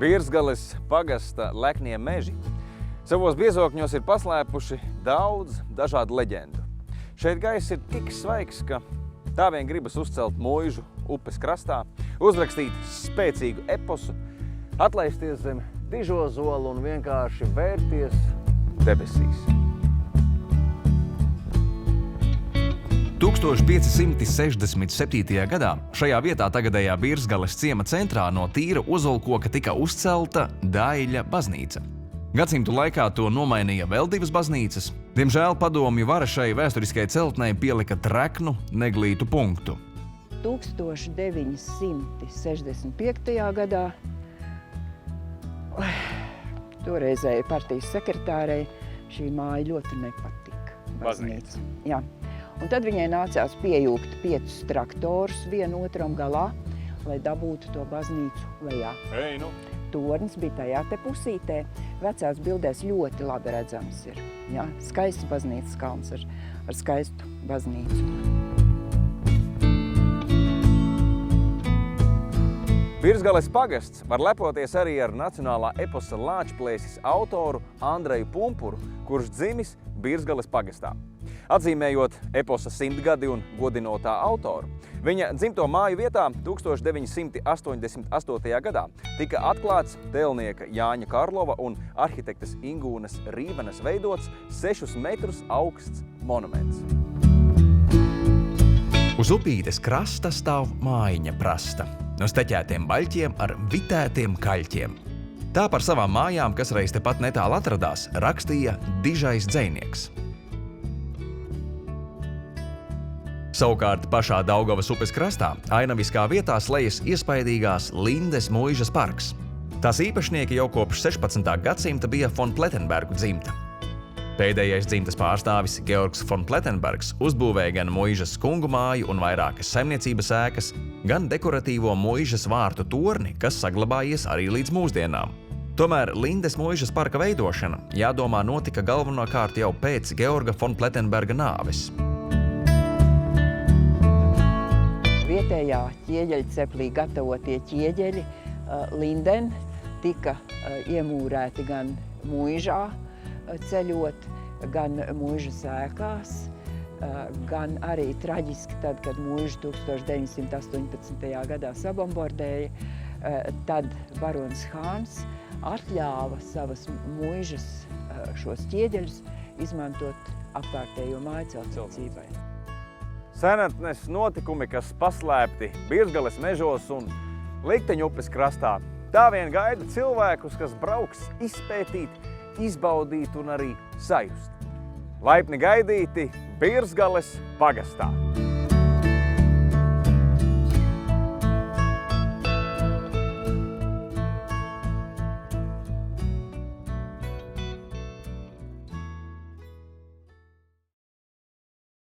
Birzgales pagasta leknie meži savos biezokņos ir paslēpuši daudz dažādu leģendu. Šeit gaiss ir tik svaigs, ka tā vien gribas uzcelt Muižu upes krastā, uzrakstīt spēcīgu eposu, atlaisties zem dižozolu un vienkārši vērties debesīs. 1567. gadā šajā vietā tagadējā Birzgales ciema centrā no tīra ozolkoka tika uzcelta Daļa baznīca. Gadsimtu laikā to nomainīja vēl divas baznīcas. Diemžēl padomju vara šai vēsturiskajai celtnei pielika treknu, neglītu punktu. 1965. gadā toreizēji partijas sekretārei šī māja ļoti nepatika. Baznīca. Jā. Un tad viņai nācās piejūgt 5 traktorus vienu otram galā, lai dabūtu to baznīcu lejā. Tornis bija tajā te pusītē. Vecās bildēs ļoti labi redzams ir. Jā, skaists baznīcas kalns ar skaistu baznīcu. Birzgales pagasts var lepoties arī ar nacionālā eposa Lāčplēsis autoru Andreju Pumpuru, kurš dzimis Birzgales pagastā. Atzīmējot eposa 100 gadi un godinot tā autoru, viņa dzimto māju vietā 1988. gadā tika atklāts tēlnieka Jāņa Karlova un arhitektes Ingūnas Rīvenes veidots 6 metrus augsts monuments. Uz upītes krasta stāv mājiņa prasta, no steķētiem baļķiem ar vitētiem kaļķiem. Tā par savām mājām, kas reiz tepat netālu atradās, rakstīja dižais dzejnieks. Savukārt pašā Daugavas upes krastā ainaviskā vietā slejas iespaidīgās Lindes Muižas parks. Tās īpašnieki jau kopš 16. gadsimta bija Fon Plettenbergu dzimta. Pēdējais dzimtas pārstāvis Georgs Fon Plettenbergs uzbūvēja gan Muižas kungu māju un vairākas saimniecības ēkas, gan dekoratīvo Muižas vārtu torni, kas saglabājies arī līdz mūsdienām. Tomēr Lindes Muižas parka veidošana, jādomā, notika galvenokārt jau pēc Georga Fon Plettenberga nāves. Vietējā ķieģeļceplī gatavotie ķieģeļi Linden tika iemūrēti gan Muižā ceļot, gan Muižas ēkās, gan arī traģiski tad, kad Muižu 1918. gadā sabombardēja, tad barons Hāns atļāva savas Muižas šos ķieģeļus izmantot apkārtējo māju celtniecībai. Senatnes notikumi, kas paslēpti Birzgales mežos un Likteņu upes krastā, tā vien gaida cilvēkus, kas brauks izpētīt, izbaudīt un arī sajust. Laipni gaidīti Birzgales pagastā!